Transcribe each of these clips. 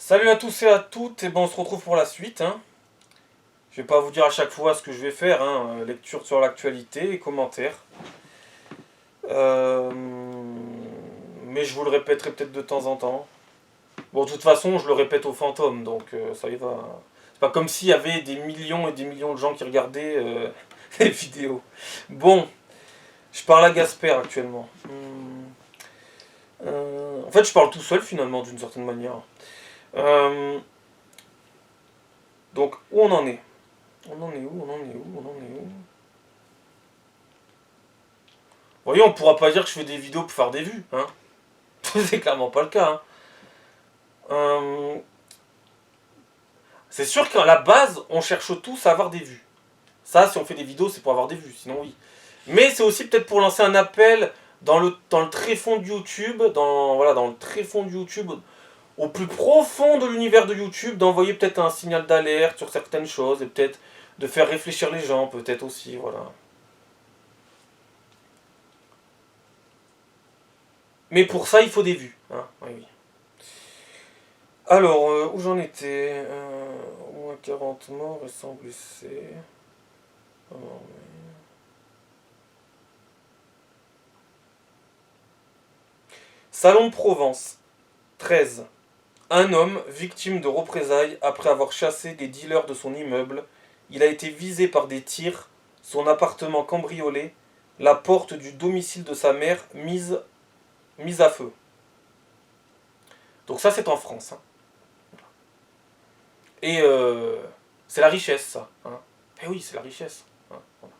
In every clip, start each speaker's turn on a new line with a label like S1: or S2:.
S1: Salut à tous et à toutes, et bon, on se retrouve pour la suite. Je vais pas vous dire à chaque fois ce que je vais faire, lecture sur l'actualité et commentaires. Euh, mais je vous le répéterai peut-être de temps en temps. Bon, de toute façon, je le répète aux fantômes, donc ça y va. C'est pas comme s'il y avait des millions et des millions de gens qui regardaient les vidéos. Bon, je parle à Gasper actuellement. En fait, je parle tout seul finalement, d'une certaine manière. Euh, donc, où on en est? On en est où? On en est où? On en est où? Vous voyez, on pourra pas dire que je fais des vidéos pour faire des vues, hein. C'est clairement pas le cas, hein. Euh, c'est sûr qu'à la base, on cherche tous à avoir des vues. Ça, si on fait des vidéos, c'est pour avoir des vues, sinon oui. Mais c'est aussi peut-être pour lancer un appel dans le tréfonds de YouTube, dans le tréfonds de YouTube, au plus profond de l'univers de YouTube, d'envoyer peut-être un signal d'alerte sur certaines choses et peut-être de faire réfléchir les gens, peut-être aussi, voilà. Mais pour ça, il faut des vues, hein. Oui, oui. Alors, où j'en étais Au moins 40 morts et 100 blessés. Oh non, Salon de Provence, 13. Un homme, victime de représailles après avoir chassé des dealers de son immeuble, il a été visé par des tirs, son appartement cambriolé, la porte du domicile de sa mère mise à feu. Donc ça c'est en France, hein. Et c'est la richesse ça, hein. Eh oui, c'est la richesse, hein. Voilà.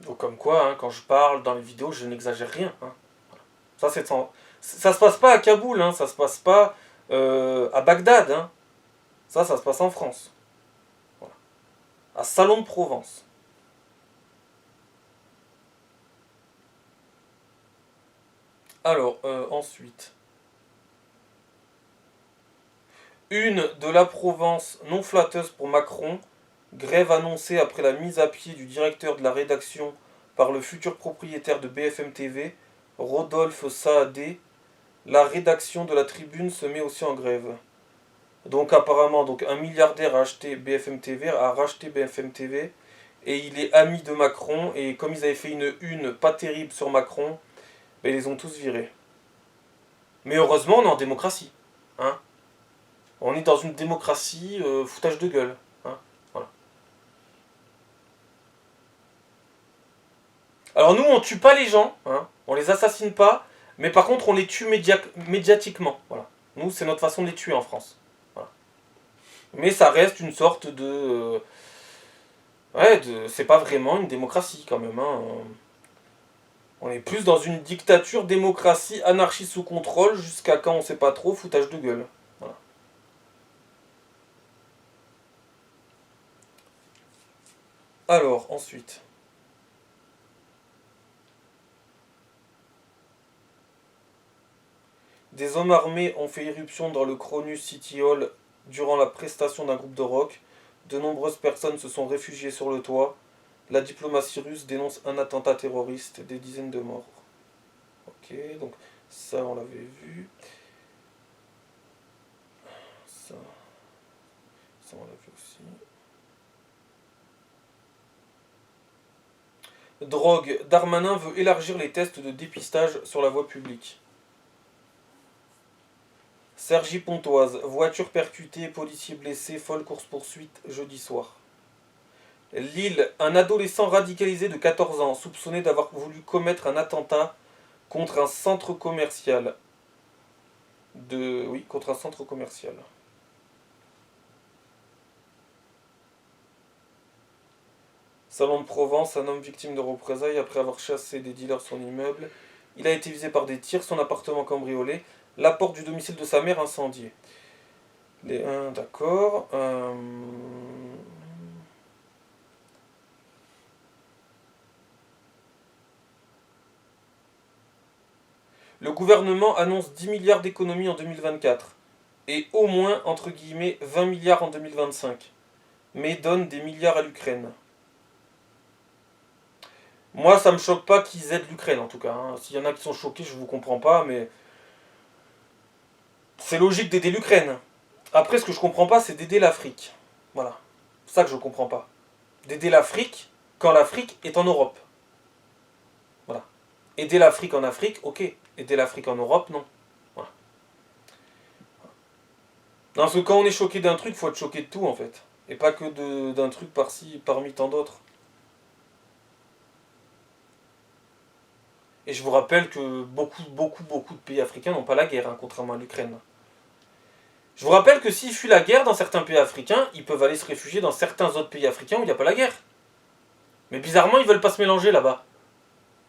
S1: Donc comme quoi, hein, quand je parle dans les vidéos, je n'exagère rien, hein. Ça, ça se passe pas à Kaboul, hein, ça se passe pas à Bagdad, hein. Ça se passe en France. Voilà. À Salon de Provence. Alors, ensuite. Une de la Provence non flatteuse pour Macron. Grève annoncée après la mise à pied du directeur de la rédaction par le futur propriétaire de BFM TV, Rodolphe Saadé. La rédaction de la Tribune se met aussi en grève. Donc apparemment, un milliardaire a racheté BFM TV et il est ami de Macron et comme ils avaient fait une pas terrible sur Macron, ben, ils les ont tous virés. Mais heureusement, on est en démocratie, hein. On est dans une démocratie foutage de gueule, hein. Voilà. Alors nous, on tue pas les gens, hein. On les assassine pas, mais par contre, on les tue médiatiquement. Voilà. Nous, c'est notre façon de les tuer en France. Voilà. Mais ça reste une sorte de ouais, c'est pas vraiment une démocratie quand même, hein. On est plus dans une dictature, démocratie, anarchie sous contrôle, jusqu'à quand on sait pas trop, foutage de gueule. Voilà. Alors, ensuite. Des hommes armés ont fait irruption dans le Cronus City Hall durant la prestation d'un groupe de rock. De nombreuses personnes se sont réfugiées sur le toit. La diplomatie russe dénonce un attentat terroriste, des dizaines de morts. Ok, donc ça on l'avait vu. Ça, ça on l'a vu aussi. Drogue. Darmanin veut élargir les tests de dépistage sur la voie publique. Cergy-Pontoise. Voiture percutée, policier blessé, folle course-poursuite jeudi soir. Lille. Un adolescent radicalisé de 14 ans, soupçonné d'avoir voulu commettre un attentat contre un centre commercial. Oui, contre un centre commercial. Salon de Provence, un homme victime de représailles après avoir chassé des dealers son immeuble. Il a été visé par des tirs, son appartement cambriolé, la porte du domicile de sa mère incendiée. Les 1, d'accord. Le gouvernement annonce 10 milliards d'économies en 2024 et au moins, entre guillemets, 20 milliards en 2025, mais donne des milliards à l'Ukraine. Moi, ça me choque pas qu'ils aident l'Ukraine en tout cas, hein. S'il y en a qui sont choqués, je vous comprends pas, mais c'est logique d'aider l'Ukraine. Après, ce que je comprends pas, c'est d'aider l'Afrique. Voilà. C'est ça que je comprends pas. D'aider l'Afrique quand l'Afrique est en Europe. Voilà. Aider l'Afrique en Afrique, ok. Aider l'Afrique en Europe, non. Voilà. Non, parce que quand on est choqué d'un truc, il faut être choqué de tout, en fait. Et pas que d'un truc par-ci, parmi tant d'autres. Et je vous rappelle que beaucoup de pays africains n'ont pas la guerre, hein, contrairement à l'Ukraine. Je vous rappelle que s'ils fuient la guerre dans certains pays africains, ils peuvent aller se réfugier dans certains autres pays africains où il n'y a pas la guerre. Mais bizarrement, ils veulent pas se mélanger là-bas.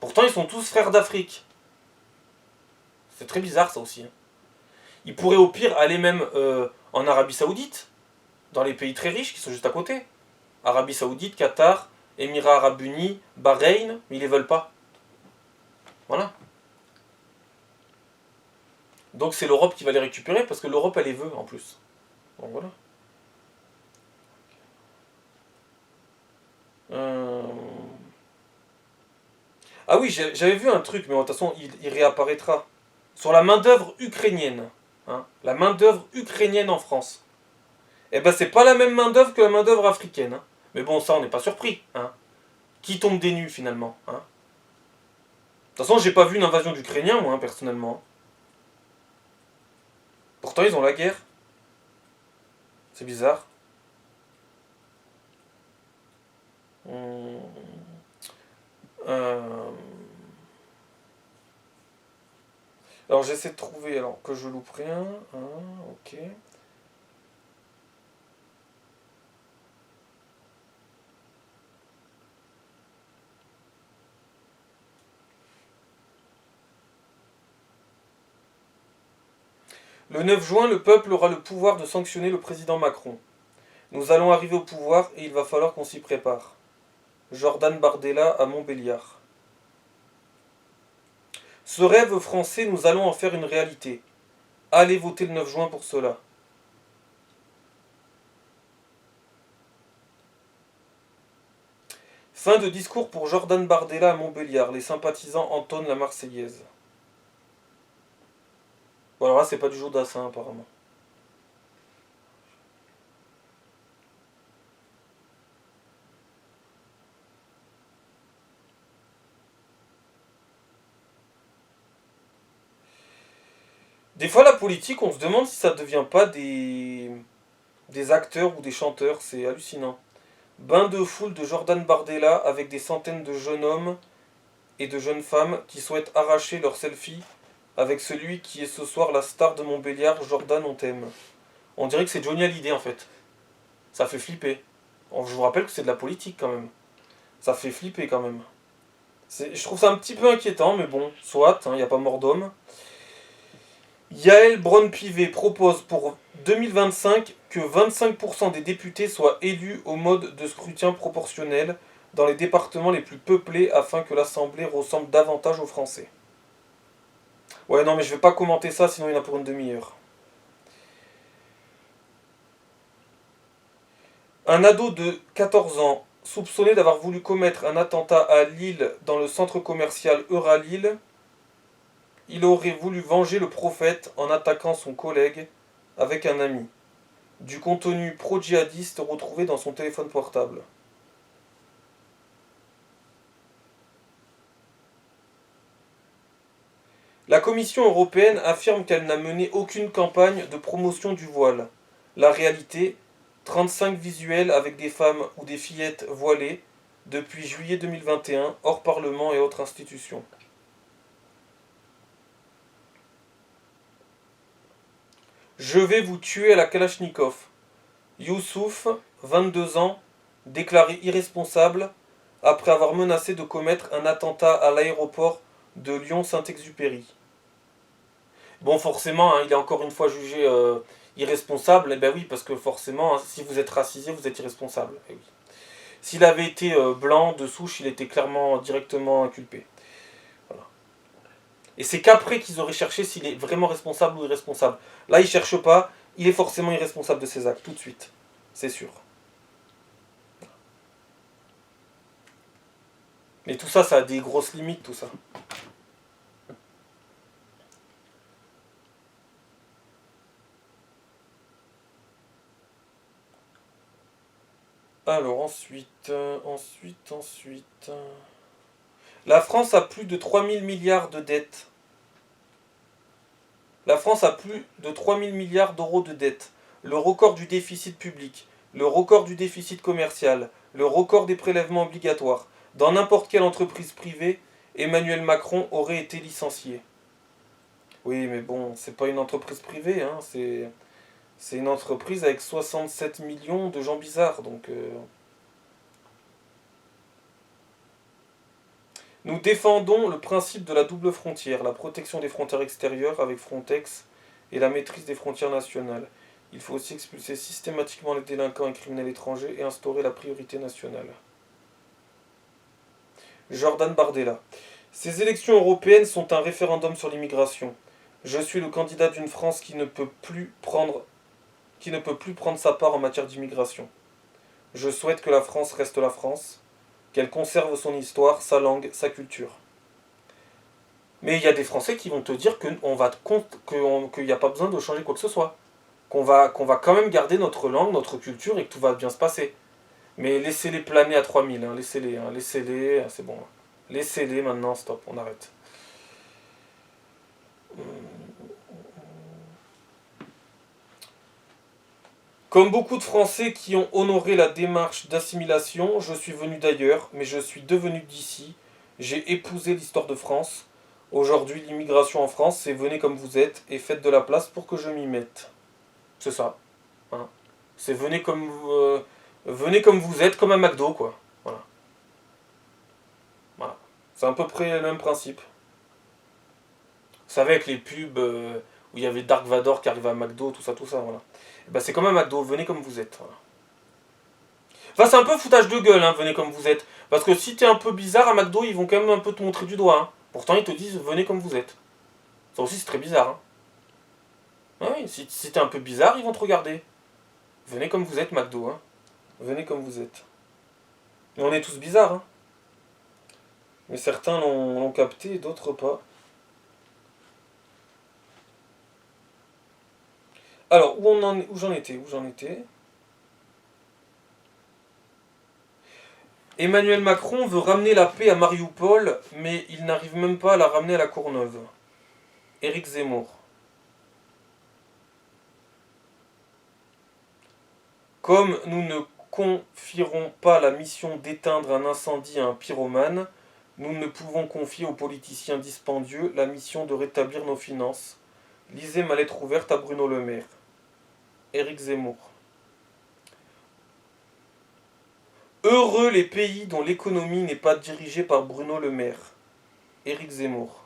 S1: Pourtant, ils sont tous frères d'Afrique. C'est très bizarre ça aussi. Ils pourraient au pire aller même en Arabie Saoudite, dans les pays très riches qui sont juste à côté. Arabie Saoudite, Qatar, Émirats Arabes Unis, Bahreïn, mais ils les veulent pas. Voilà. Donc c'est l'Europe qui va les récupérer parce que l'Europe elle les veut en plus. Donc voilà. Euh... Ah oui, j'avais vu un truc, mais de toute façon il réapparaîtra. Sur la main-d'œuvre ukrainienne. Hein, la main-d'œuvre ukrainienne en France. Eh ben c'est pas la même main-d'œuvre que la main-d'œuvre africaine. Hein. Mais bon, ça on n'est pas surpris. Hein. Qui tombe des nues finalement. Hein. De toute façon, j'ai pas vu une invasion d'Ukrainiens, moi, hein, personnellement. Pourtant, ils ont la guerre. C'est bizarre. Hum, euh, Alors, j'essaie de trouver, alors, que je loupe rien. Hein, ok. Le 9 juin, le peuple aura le pouvoir de sanctionner le président Macron. Nous allons arriver au pouvoir et il va falloir qu'on s'y prépare. Jordan Bardella à Montbéliard. Ce rêve français, nous allons en faire une réalité. Allez voter le 9 juin pour cela. Fin de discours pour Jordan Bardella à Montbéliard. Les sympathisants entonnent la Marseillaise. Bon alors là, c'est pas du jour d'Assin apparemment. Des fois, la politique, on se demande si ça ne devient pas des acteurs ou des chanteurs. C'est hallucinant. Bain de foule de Jordan Bardella avec des centaines de jeunes hommes et de jeunes femmes qui souhaitent arracher leur selfie avec celui qui est ce soir la star de Montbéliard, Jordan on t'aime. On dirait que c'est Johnny Hallyday en fait. Ça fait flipper. Je vous rappelle que c'est de la politique quand même. Ça fait flipper quand même. Je trouve ça un petit peu inquiétant, mais bon, soit, il n'y a pas mort d'homme. Yael Braun-Pivet propose pour 2025 que 25% des députés soient élus au mode de scrutin proportionnel dans les départements les plus peuplés afin que l'Assemblée ressemble davantage aux Français. Ouais, non, mais je vais pas commenter ça, sinon il y en a pour une demi-heure. Un ado de 14 ans, soupçonné d'avoir voulu commettre un attentat à Lille dans le centre commercial Euralille, il aurait voulu venger le prophète en attaquant son collègue avec un ami. Du contenu pro-djihadiste retrouvé dans son téléphone portable. La Commission européenne affirme qu'elle n'a mené aucune campagne de promotion du voile. La réalité, 35 visuels avec des femmes ou des fillettes voilées depuis juillet 2021, hors Parlement et autres institutions. Je vais vous tuer à la Kalachnikov. Youssouf, 22 ans, déclaré irresponsable après avoir menacé de commettre un attentat à l'aéroport de Lyon-Saint-Exupéry. Bon, forcément, hein, il est encore une fois jugé irresponsable. Eh ben oui, parce que forcément, hein, si vous êtes racisé, vous êtes irresponsable. Eh oui. S'il avait été blanc de souche, il était clairement directement inculpé. Voilà. Et c'est qu'après qu'ils auraient cherché s'il est vraiment responsable ou irresponsable. Là, ils ne cherchent pas, il est forcément irresponsable de ses actes, tout de suite. C'est sûr. Mais tout ça, ça a des grosses limites, tout ça. Alors ensuite. La France a plus de 3000 milliards de dettes. La France a plus de 3000 milliards d'euros de dettes. Le record du déficit public, le record du déficit commercial, le record des prélèvements obligatoires. Dans n'importe quelle entreprise privée, Emmanuel Macron aurait été licencié. Oui, mais bon, c'est pas une entreprise privée, hein, c'est une entreprise avec 67 millions de gens bizarres, donc... Nous défendons le principe de la double frontière, la protection des frontières extérieures avec Frontex et la maîtrise des frontières nationales. Il faut aussi expulser systématiquement les délinquants et criminels étrangers et instaurer la priorité nationale. Jordan Bardella. Ces élections européennes sont un référendum sur l'immigration. Je suis le candidat d'une France qui ne peut plus prendre sa part en matière d'immigration. Je souhaite que la France reste la France, qu'elle conserve son histoire, sa langue, sa culture. Mais il y a des Français qui vont te dire qu'il n'y a pas besoin de changer quoi que ce soit. Qu'on va quand même garder notre langue, notre culture et que tout va bien se passer. Mais laissez-les planer à 3000, hein, laissez-les, c'est bon. Laissez-les maintenant, stop, on arrête. Comme beaucoup de Français qui ont honoré la démarche d'assimilation, je suis venu d'ailleurs, mais je suis devenu d'ici. J'ai épousé l'histoire de France. Aujourd'hui, l'immigration en France, c'est venez comme vous êtes et faites de la place pour que je m'y mette. C'est ça. Hein. C'est venez comme vous êtes, comme un McDo, quoi. Voilà. Voilà. C'est à peu près le même principe. Vous savez, avec les pubs où il y avait Dark Vador qui arrivait à McDo, tout ça, voilà. Et ben, c'est comme un McDo, venez comme vous êtes. Voilà. Enfin, c'est un peu foutage de gueule, hein, venez comme vous êtes. Parce que si t'es un peu bizarre à McDo, ils vont quand même un peu te montrer du doigt. Hein. Pourtant, ils te disent venez comme vous êtes. Ça aussi, c'est très bizarre. Hein. Ah oui, si t'es un peu bizarre, ils vont te regarder. Venez comme vous êtes, McDo. Hein. Venez comme vous êtes. Mais on est tous bizarres. Hein. Mais certains l'ont capté et d'autres pas. Alors, où j'en étais Emmanuel Macron veut ramener la paix à Mariupol, mais il n'arrive même pas à la ramener à la Courneuve. Éric Zemmour. Comme nous ne confierons pas la mission d'éteindre un incendie à un pyromane, nous ne pouvons confier aux politiciens dispendieux la mission de rétablir nos finances. Lisez ma lettre ouverte à Bruno Le Maire. Éric Zemmour. Heureux les pays dont l'économie n'est pas dirigée par Bruno Le Maire. Éric Zemmour.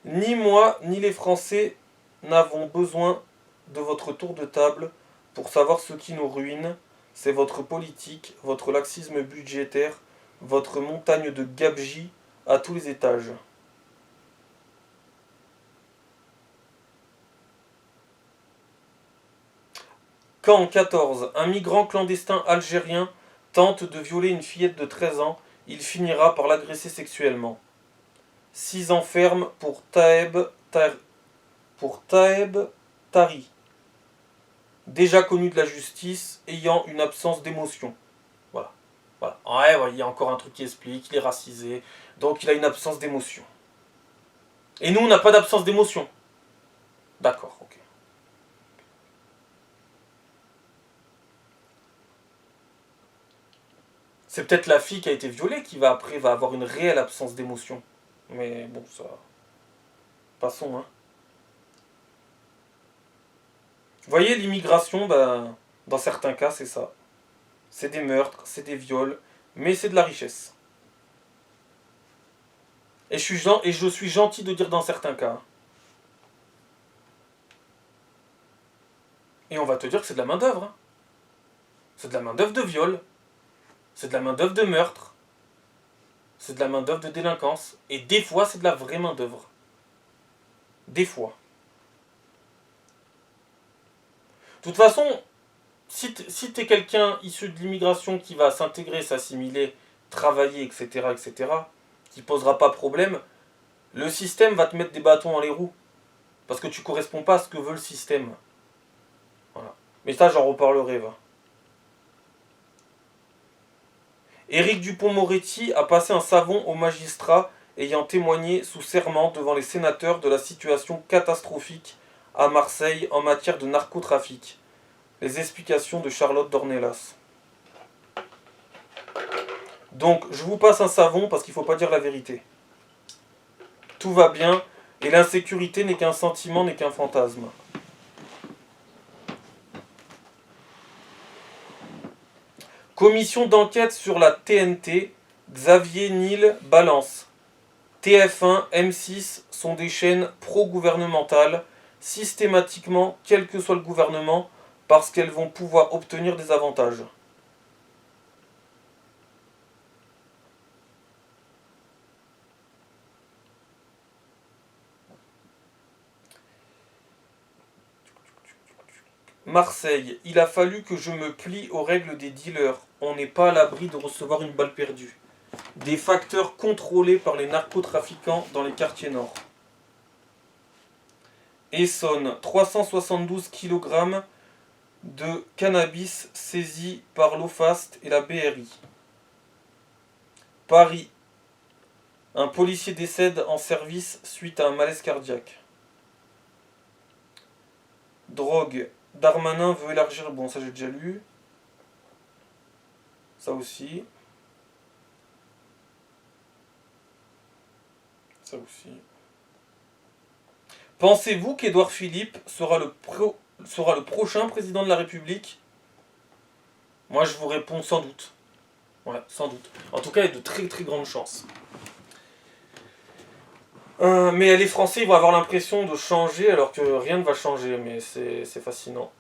S1: Ni moi, ni les Français n'avons besoin de votre tour de table pour savoir ce qui nous ruine. C'est votre politique, votre laxisme budgétaire, votre montagne de gabegie à tous les étages. Quand, 14, un migrant clandestin algérien tente de violer une fillette de 13 ans, il finira par l'agresser sexuellement. 6 ans ferme pour Taeb Tari, déjà connu de la justice, ayant une absence d'émotion. Voilà. Ouais, il y a encore un truc qui explique, il est racisé, donc il a une absence d'émotion. Et nous, on n'a pas d'absence d'émotion. D'accord, ok. C'est peut-être la fille qui a été violée qui va avoir une réelle absence d'émotion. Mais bon, ça... Passons, hein. Vous voyez, l'immigration, dans certains cas, c'est ça. C'est des meurtres, c'est des viols, mais c'est de la richesse. Et je suis gentil de dire dans certains cas. Et on va te dire que c'est de la main-d'œuvre. Hein. C'est de la main-d'œuvre de viol. C'est de la main-d'œuvre de meurtre. C'est de la main-d'œuvre de délinquance. Et des fois, c'est de la vraie main-d'œuvre. Des fois. De toute façon, si t'es quelqu'un issu de l'immigration qui va s'intégrer, s'assimiler, travailler, etc., qui posera pas problème, le système va te mettre des bâtons dans les roues. Parce que tu corresponds pas à ce que veut le système. Voilà. Mais ça, j'en reparlerai, va. Éric Dupond-Moretti a passé un savon aux magistrats ayant témoigné sous serment devant les sénateurs de la situation catastrophique à Marseille en matière de narcotrafic. Les explications de Charlotte Dornelas. Donc, je vous passe un savon parce qu'il ne faut pas dire la vérité. Tout va bien et l'insécurité n'est qu'un sentiment, n'est qu'un fantasme. Commission d'enquête sur la TNT, Xavier Niel balance. TF1, M6 sont des chaînes pro-gouvernementales, systématiquement, quel que soit le gouvernement, parce qu'elles vont pouvoir obtenir des avantages. Marseille, il a fallu que je me plie aux règles des dealers. On n'est pas à l'abri de recevoir une balle perdue. Des facteurs contrôlés par les narcotrafiquants dans les quartiers nord. Essonne, 372 kg de cannabis saisis par l'OFAST et la BRI. Paris, un policier décède en service suite à un malaise cardiaque. Drogue, Darmanin veut élargir... Bon, ça j'ai déjà lu. Ça aussi. Ça aussi. Pensez-vous qu'Édouard Philippe sera le prochain président de la République? Moi, je vous réponds sans doute. Ouais, sans doute. En tout cas, il y a de très très grandes chances. Mais les Français ils vont avoir l'impression de changer alors que rien ne va changer. Mais c'est fascinant.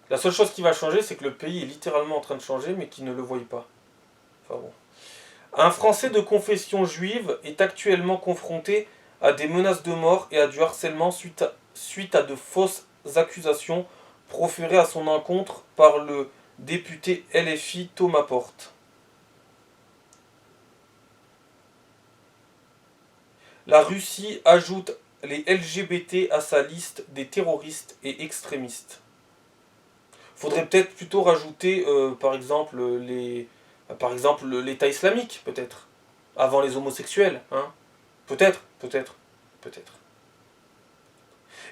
S1: La seule chose qui va changer, c'est que le pays est littéralement en train de changer, mais qu'ils ne le voient pas. Enfin bon. Un Français de confession juive est actuellement confronté à des menaces de mort et à du harcèlement suite à de fausses accusations proférées à son encontre par le député LFI Thomas Porte. La Russie ajoute les LGBT à sa liste des terroristes et extrémistes. Faudrait peut-être plutôt rajouter, par exemple, l'État islamique, peut-être, avant les homosexuels, hein. Peut-être.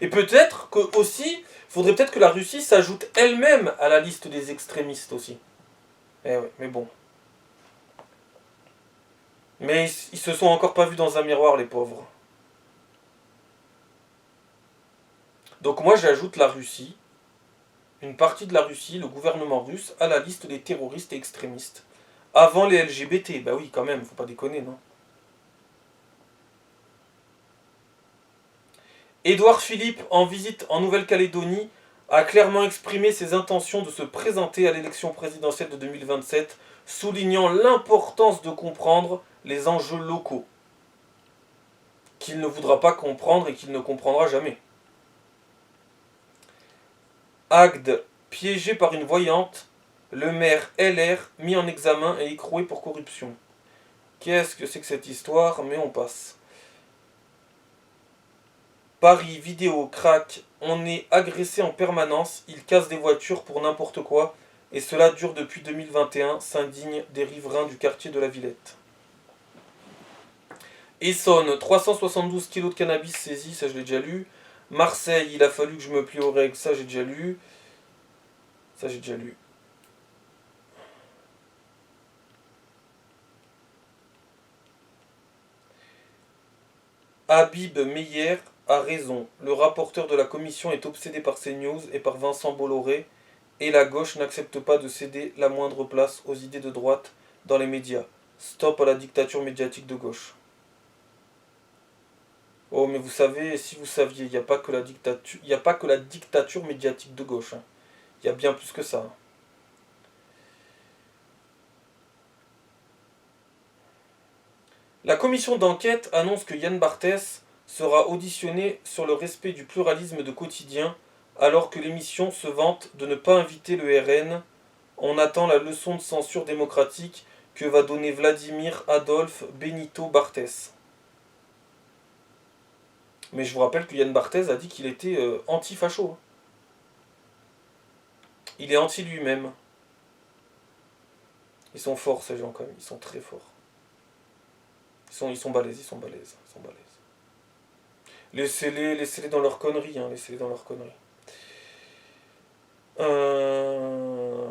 S1: Et peut-être que aussi, faudrait peut-être que la Russie s'ajoute elle-même à la liste des extrémistes aussi. Eh ouais, mais bon. Mais ils se sont encore pas vus dans un miroir, les pauvres. Donc moi j'ajoute la Russie, une partie de la Russie, le gouvernement russe, à la liste des terroristes et extrémistes. Avant les LGBT, bah oui quand même, faut pas déconner, non? Édouard Philippe, en visite en Nouvelle-Calédonie, a clairement exprimé ses intentions de se présenter à l'élection présidentielle de 2027, soulignant l'importance de comprendre les enjeux locaux, qu'il ne voudra pas comprendre et qu'il ne comprendra jamais. Agde, piégé par une voyante, le maire LR mis en examen et écroué pour corruption. Qu'est-ce que c'est que cette histoire? Mais on passe. Paris, vidéo, crack, on est agressé en permanence, ils cassent des voitures pour n'importe quoi, et cela dure depuis 2021, s'indigne des riverains du quartier de la Villette. Essonne, 372 kg de cannabis saisis, ça je l'ai déjà lu. Marseille, il a fallu que je me plie aux règles, ça j'ai déjà lu. Ça j'ai déjà lu. Habib Meyer a raison. Le rapporteur de la commission est obsédé par CNews et par Vincent Bolloré, et la gauche n'accepte pas de céder la moindre place aux idées de droite dans les médias. Stop à la dictature médiatique de gauche. Oh, mais vous savez, si vous saviez, il n'y a pas que la dictature médiatique de gauche. Hein. Il y a bien plus que ça. Hein. La commission d'enquête annonce que Yann Barthès sera auditionné sur le respect du pluralisme de quotidien, alors que l'émission se vante de ne pas inviter le RN. On attend la leçon de censure démocratique que va donner Vladimir Adolphe Benito Barthès. Mais je vous rappelle que Yann Barthès a dit qu'il était anti-facho. Il est anti lui-même. Ils sont forts ces gens quand même, ils sont très forts. Ils sont balèzes, ils sont balèzes, ils sont balèzes. Laissez-les dans leur connerie, hein, laissez-les dans leur connerie. Euh...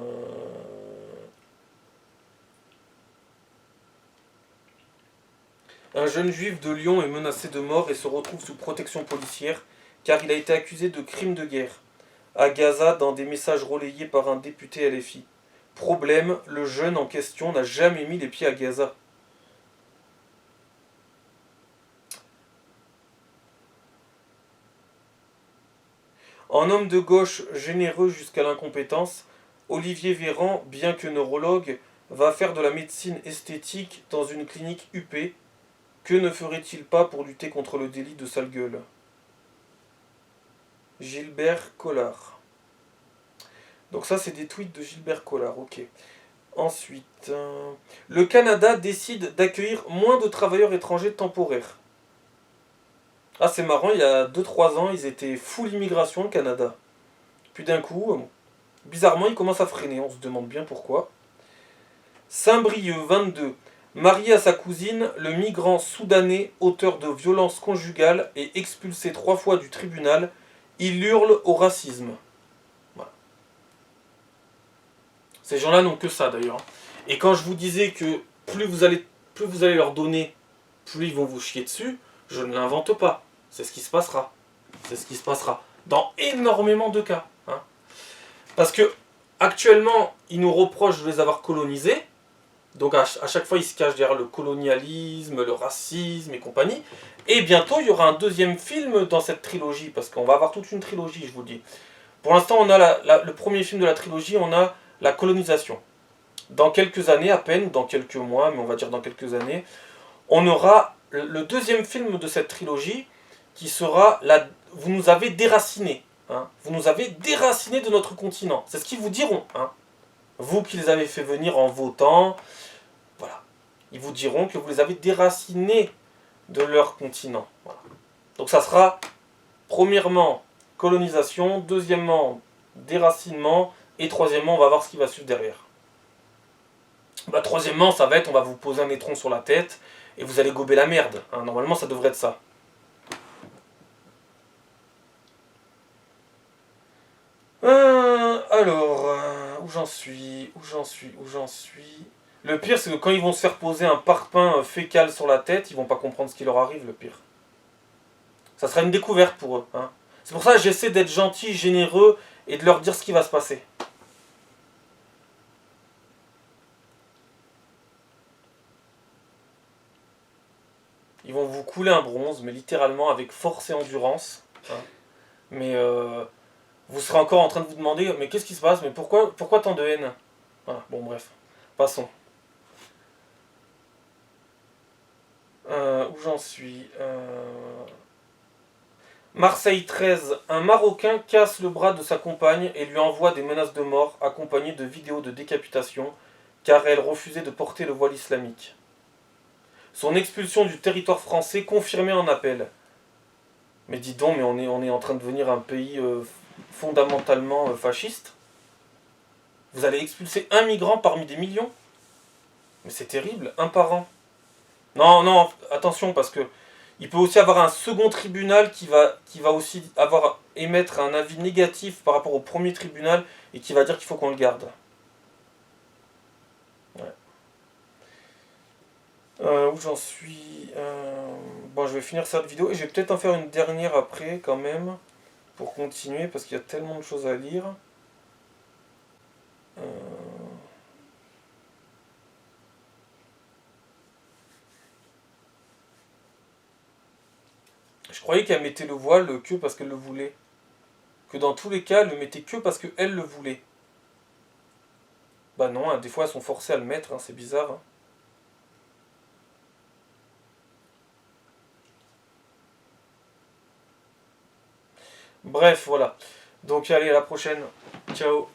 S1: Un jeune juif de Lyon est menacé de mort et se retrouve sous protection policière car il a été accusé de crimes de guerre. À Gaza, dans des messages relayés par un député LFI. Problème, le jeune en question n'a jamais mis les pieds à Gaza. En homme de gauche généreux jusqu'à l'incompétence, Olivier Véran, bien que neurologue, va faire de la médecine esthétique dans une clinique UP. Que ne ferait-il pas pour lutter contre le délit de sale gueule? Gilbert Collard. Donc ça, c'est des tweets de Gilbert Collard, ok. Ensuite, le Canada décide d'accueillir moins de travailleurs étrangers temporaires. Ah, c'est marrant, il y a 2-3 ans, ils étaient full immigration, le Canada. Puis d'un coup, bizarrement, ils commencent à freiner, on se demande bien pourquoi. Saint-Brieuc, 22. Marié à sa cousine, le migrant soudanais, auteur de violences conjugales, est expulsé 3 fois du tribunal. Il hurle au racisme. Voilà. Ces gens-là n'ont que ça d'ailleurs. Et quand je vous disais que plus vous allez leur donner, plus ils vont vous chier dessus, je ne l'invente pas. C'est ce qui se passera. C'est ce qui se passera. Dans énormément de cas. Hein. Parce que, actuellement, ils nous reprochent de les avoir colonisés. Donc à chaque fois, ils se cachent derrière le colonialisme, le racisme et compagnie. Et bientôt, il y aura un deuxième film dans cette trilogie. Parce qu'on va avoir toute une trilogie, je vous le dis. Pour l'instant, on a le premier film de la trilogie, on a la colonisation. Dans quelques années à peine, dans quelques mois, mais on va dire dans quelques années, on aura le deuxième film de cette trilogie qui sera vous nous avez déracinés. Hein, vous nous avez déracinés de notre continent. C'est ce qu'ils vous diront. Hein, vous qui les avez fait venir en votant, voilà. Ils vous diront que vous les avez déracinés de leur continent. Voilà. Donc ça sera, premièrement, colonisation, deuxièmement, déracinement, et troisièmement, on va voir ce qui va suivre derrière. Troisièmement, ça va être, on va vous poser un étron sur la tête, et vous allez gober la merde. Hein, normalement, ça devrait être ça. Où j'en suis. Le pire, c'est que quand ils vont se faire poser un parpaing fécal sur la tête, ils vont pas comprendre ce qui leur arrive, le pire. Ça sera une découverte pour eux. Hein. C'est pour ça que j'essaie d'être gentil, généreux, et de leur dire ce qui va se passer. Ils vont vous couler un bronze, mais littéralement avec force et endurance. Hein. Mais vous serez encore en train de vous demander, mais qu'est-ce qui se passe? Mais pourquoi tant de haine? Voilà, bon bref, passons. Où j'en suis Marseille 13, un Marocain casse le bras de sa compagne et lui envoie des menaces de mort accompagnées de vidéos de décapitation car elle refusait de porter le voile islamique. Son expulsion du territoire français confirmée en appel. Mais dis donc, mais on est en train de devenir un pays fondamentalement fasciste. Vous allez expulser un migrant parmi des millions? Mais c'est terrible, un par an. Non, attention, parce que il peut aussi avoir un second tribunal qui va aussi émettre un avis négatif par rapport au premier tribunal et qui va dire qu'il faut qu'on le garde. Ouais. Où j'en suis Bon, je vais finir cette vidéo et je vais peut-être en faire une dernière après quand même pour continuer parce qu'il y a tellement de choses à lire. Je croyais qu'elle mettait le voile que parce qu'elle le voulait. Que dans tous les cas, elle le mettait que parce qu'elle le voulait. Bah non, hein, des fois elles sont forcées à le mettre, hein, c'est bizarre. Hein. Bref, voilà. Donc allez, à la prochaine. Ciao.